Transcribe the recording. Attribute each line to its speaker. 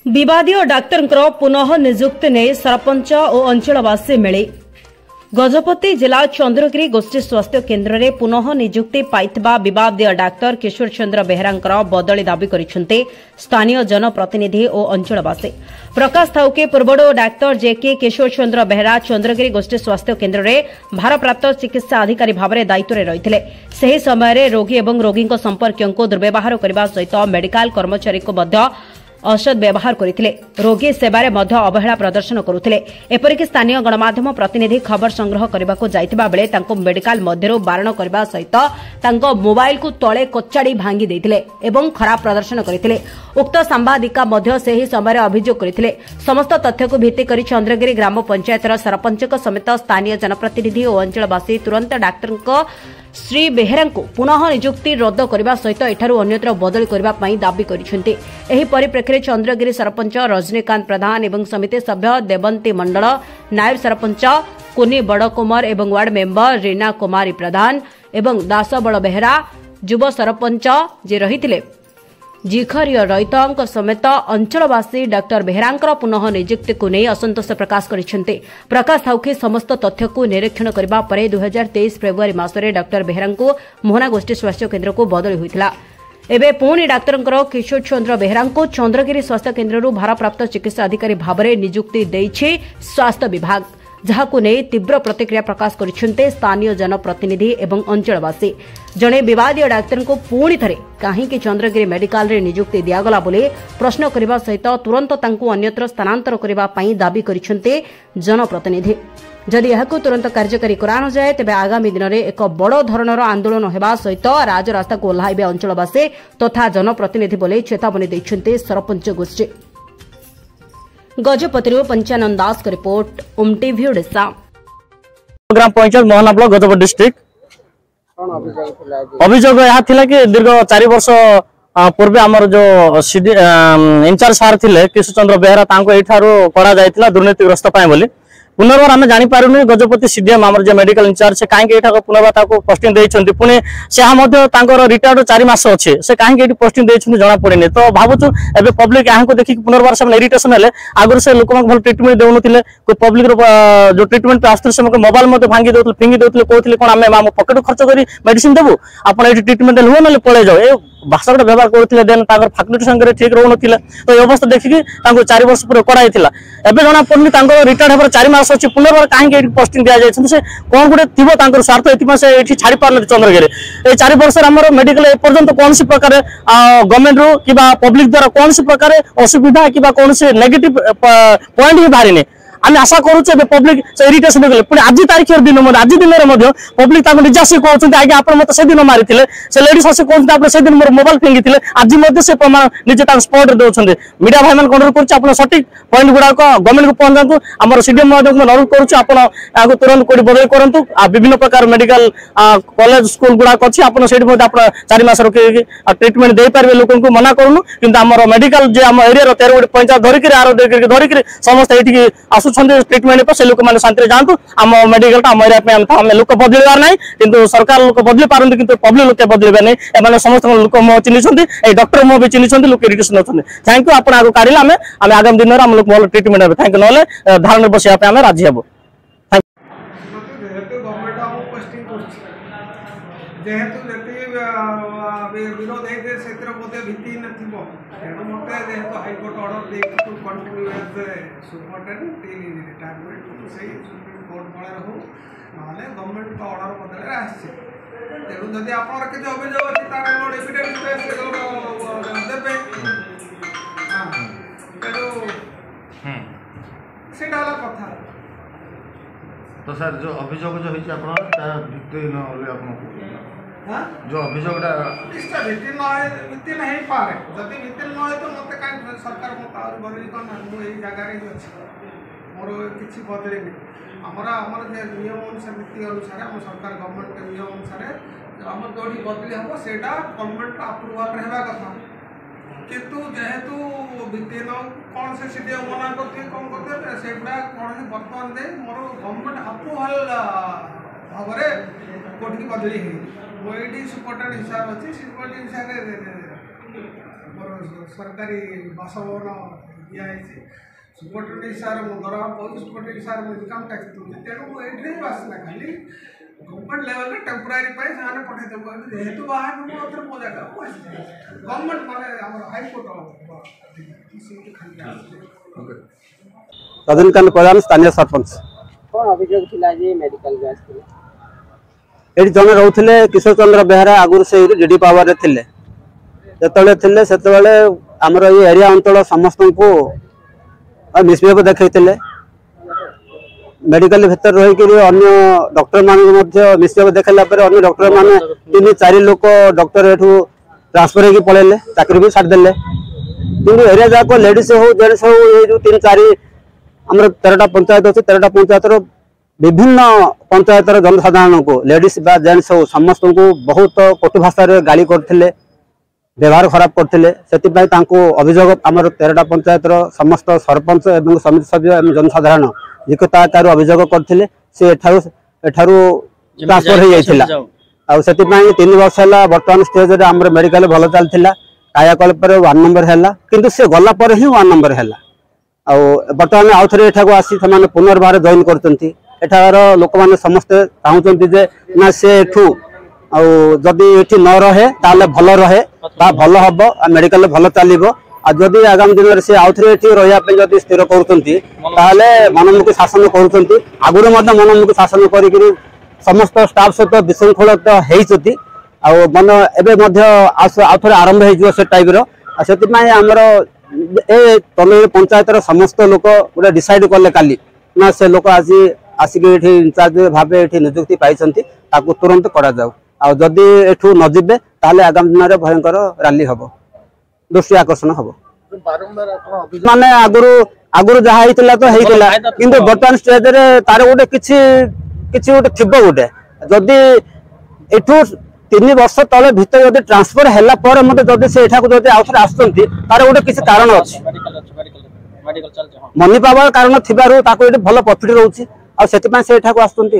Speaker 1: विवादीय doctor पुनः निजुक्ति नहीं सरपंच और अंचलवासी मिले। गजपति जिला चंद्रगिरी गोष्ठी स्वास्थ्य केन्द्र में पुनः निजुक्ति पाइथिबा विवादीय डाक्तर किशोर चंद्र बेहेरा बदली दाबी करिसेंते स्थानीय जनप्रतिनिधि और अंचलवासी। प्रकाश थाउ कि पूर्वड़ डाक्तर जेके किशोर चंद्र बेहेरा चंद्रगिरी गोष्ठी स्वास्थ्य केन्द्र में भारप्राप्त चिकित्सा अधिकारी भाव में दायित्व में रही। सही समय रोगी और रोगी संपर्क को दुर्व्यवहार करने सहित मेडिकल कर्मचारी को असद व्यवहार करते रोगी सेवार अवहेला प्रदर्शन करुले। एपरिक स्थानीय गणमाध्यम प्रतिनिधि खबर संग्रह करने को जाइतिबा बेले तांको मेडिकल मध्यरु बारण करने सहित तांको मोबाइल को तले कचाड़ी भांगी देथिले एवं खराब प्रदर्शन करते। उक्त सांबादिका मध्य सेही समय अभियोग करते। समस्त तथ्य को भित्ति करी चंद्रगिरी ग्राम पंचायतर सरपंच समेत स्थानीय जनप्रतिनिधि और अंचलवासी तुरंत डाक्तर श्री बेहेरा पुनः निजुक्ति रद्द करने सहित एठारू अन्यत्र बदली करने दाबी करिसेंते। एही परिप्रेक्षी में चंद्रगिरी सरपंच रजनीकांत प्रधान एवं समिति सभ्य देवंती मंडल, नायब सरपंच कुनी बड़कुमार एवं वार्ड मेंबर रीना कुमारी प्रधान एवं दासबल बेहेरा युव सरपंच जे रही जिखरिया रईत समेत अंचलवासी डाक्तर बेहेरा पुनः निजुक्ति को नहीं असंतोष प्रकाश करिसेंते। प्रकाश थाउकी समस्त तथ्य को निरीक्षण करबा परे 2023 फेब्रुआरी मासरे डाक्तर बेहेरा मोहना गोष्ठी स्वास्थ्य केन्द्र को बदली होइतिला। एबे पुणी डाक्तर किशोर चंद्र बेहेरा चंद्रगिरी स्वास्थ्य केन्द्र भारप्राप्त चिकित्सा अधिकारी भाव में निजुक्ति देइछि स्वास्थ्य विभाग, जहां नहीं तीव्र प्रतिक्रिया प्रकाश करिसेंते स्थानीय जनप्रतिनिधि एवं अंचलवासी। जड़े विवादीय डाक्तर को पुणी थे कहीं चंद्रगिरी मेडिकल रे निजुक्ति दिगला बोले प्रश्न करने सहित तुरंत अन्यत्र स्थानांतर करने दाबी करिसेंते जनप्रतिनिधि। जदि यह तुरंत कार्यकारी करा जाए तेज आगामी दिन में एक बड़ धरणर आंदोलन होगा सहित राजरास्ता को ओह्लाइबे अंचलवासी तथा जनप्रतिनिधि बोले चेतावनी देइछन्ते सरपंच गोष्ठी। गजपति पंचानन दास की रिपोर्ट ओम टीवी ओडिशा।
Speaker 2: ग्राम पंचायत मोहना ब्लॉक गजपति डिस्ट्रिक्ट अभियोग यह थिला कि दीर्घ 4 वर्ष पूर्व आमर जो इंचार्ज सार थिले किशोर चंद्र बेहेरा तांको एठारो करा जायतिला दुर्नीतिग्रस्त पाए बोली पुनर्बार आम जापर गजपति सीडीएम आमर जो मेडिकल इंचार्ज से कहीं पुनर्बार पोस्टिंग देते पुणी से रिटायर्ड 4 मास अच्छे से कहीं पोस्टिंग देते जना पड़े। तो भावुँ एवं पब्लिक यहाँ को देखिए पुनर्बार से इरिटेशन है आगुरी से लोक भल ट्रिटमेंट देते कोई पब्लिक जो ट्रिटमेंट आसते से मोबाइल भांगी दे फिंगी देते कहते कौन आम पकेट खर्च कर मेडिसिन देवु आप ट्रिटमेंट हुए ना पलि जाओ भाषा गोटे व्यवहार करते देन फैकल्टी संगे ठीक रोन। तो ये अवस्था देखिकी 4 वर्ष पूरे कराई एवं जना पड़नी रिटायर्ड होकर 4 मास अच्छी पुनर्बार कहीं पोस्टिंग दि जाए से कौन गोटे थी स्वार्थ ये छाड़ी पार चंद्रगिरी ये 4 वर्ष आम मेडिकल एपर्यंत कौन प्रकार गवर्नमेंट रू कि पब्लिक द्वारा कौन प्रकार असुविधा कि कौन नेगेटिव पॉइंट ही बाहरी आम आशा करुचे पब्लिक से इरिटेशन गले पुणी आज तारीख दिन आज दिन में पब्लिक निज आस कहते आगे आप मत से दिन मारी से लेडीज आस कहते से दिन मोर मोबाइल फिंगी आज से प्रमाण निजे स्पॉट दौरान मीडिया भाई मान अनुरोध कर सठिक पॉइंट गुड़ाक गवर्नमेंट को पहुंचातु आम सीडीएम अनुरोध करुँ तुरंत कोई बदल करूँ विभिन्न प्रकार मेडिकल कॉलेज स्कूल गुड़ाक अच्छी आप 4 मास रखी ट्रिटमेंट दे पारे लोक मना करूँ कि आम मेडिकल जो आम एरिया 13 गोटे पंचायत धरिकी आर धरिकी समस्त ये ट्रिटमेंट से लोक मैंने शांति जातु आम मेडिकल आम एरिया लोक बदलवार ना कि सरकार लोक बदली पारती कि पब्लिक लोक बदलवार नहीं एम समस्त लोक मुह चिन्ह डॉक्टर मुह भी चिन्ह लोक इरिटेशन अच्छे। थैंक यू आप आगे काढ़े आम आगामी दिन में आम लोग भल ट्रिटमेंट हे थैंक यू ना धारण बसवाई आम राजी हे
Speaker 3: विरोध भित्ति तेणु मत हाईकोर्ट अर्डर देखिए कंटिन्यू एज सुपरिटेडेंट रिटायरमेंट से सुप्रीम कोर्ट बड़े हो ना गवर्नमेंट अर्डर बदल आसे तेणु जदि आप किसी अभियोग अच्छी तार एविडेंस देवे से कथा।
Speaker 4: तो सर जो अभियोग जो भित्तिहीन जो अभियोग भित्ति नहीं पारे जब भित्ति न हो तो मत कहीं सरकार मत बदली कौन मुझे जगार अच्छी मोर किसी बदले आमर आमर नियम अनुसार नीति अनुसार आम सरकार गवर्नमेंट नियम अनुसार आम जो बदली हम से गवर्नमेंट अप्रुवाल रहा कथा किंतु जेहेतु भित्तिहीन कौन से सीडीएम मना करते कौन करते से कौन से बर्तमान दे मोर गवर्नमेंट अप्रुवाल भाव कोर्ट की बदली ये सुपरिटेडेंट हिसाब अच्छी सुपरिटेडेंट हिसाब सरकारी बासभवन
Speaker 3: दिया है सुपरटेंडेंट सार दरवा पाऊँ सुपरटेंडेंट सार इनकम टैक्स दूसरी तेणु ये आसना खाली गवर्नमेंट लेवल टेम्परारी से पठे जेहेतु बाहर मो जगह गवर्नमेंट माने हाईकोर्ट
Speaker 5: रजनीकांत प्रधान स्थानीय सरपंच
Speaker 6: कौन अभियोग थिला जे मेडिकल गैस
Speaker 5: ये जन रोते किशोर चंद्र बेहरा आगुरी से डीडी पावर थे जो आमर ये एरिया अंचल समस्त को मिसबिहेव देखते मेडिकल भितर रही अन्य डॉक्टर मान मिसबिहेव देखला अन्य डॉक्टर मान 3-4 लोग डॉक्टर एठू ट्रांसफर होगी पलैले चाकरी भी छाड़देले कि एरिया जाक लेडीज हो जेन्ट्स हो ये जो 3-4 आम 13टा पंचायत अच्छे 13टा पंचायतर विभिन्न पंचायतर जनसाधारण को लेडीज बा जेन्ट्स हो समस्त को बहुत कटु भाषा गाली करते व्यवहार खराब करते से अभियोग आम 13टा पंचायतर समस्त सरपंच एवं समिति सभ्य एवं जनसाधारण जिकता आकार अभियोग करते ट्रांसफर हो जाता से 3 वर्ष है बर्तमान स्टेज रे आम मेडिकल भल चलता कायाकल्प 1 नंबर है किंतु से गला पर ही 1 नंबर है बर्तमान आउ थे एठाक आसी पुनर्बार जॉइन कर लोक मैंने समस्ते चाहते ना से एठू जदि ये न रहे ताले भल रहे भल हम मेडिकल भल चलो जदि आगामी दिन में से आउ थे रही स्थिर कर मनमुखी शासन कर आगुरी मनमुखी शासन कर समस्त स्टाफ सहित विशृंखलित होती मन एवं आउ थे आरंभ हो टाइप से आमर ए तल पंचायत समस्त लोक गोटे डिसाइड कले काली ना से लोक आसिक इनचार्ज भाव ये नियुक्ति पाई तुरंत करा जाऊ जदि एठू न जीवे ताले आगामी दिन में भयंकर रैली हम दृष्टि आकर्षण हम माने आगुरु जहाँ होता तो होता किंतु बर्तमान स्टेज रे तार गोटे किछि गोटे थी गोटे जदि एठू 3 वर्ष तले भीतर जब ट्रांसफर है पर मत जब से आउ थे आसुँच तार गोटे किसी कारण अच्छे मनी पावर कारण थी भल प्रॉफिट रोचे से आसुँच।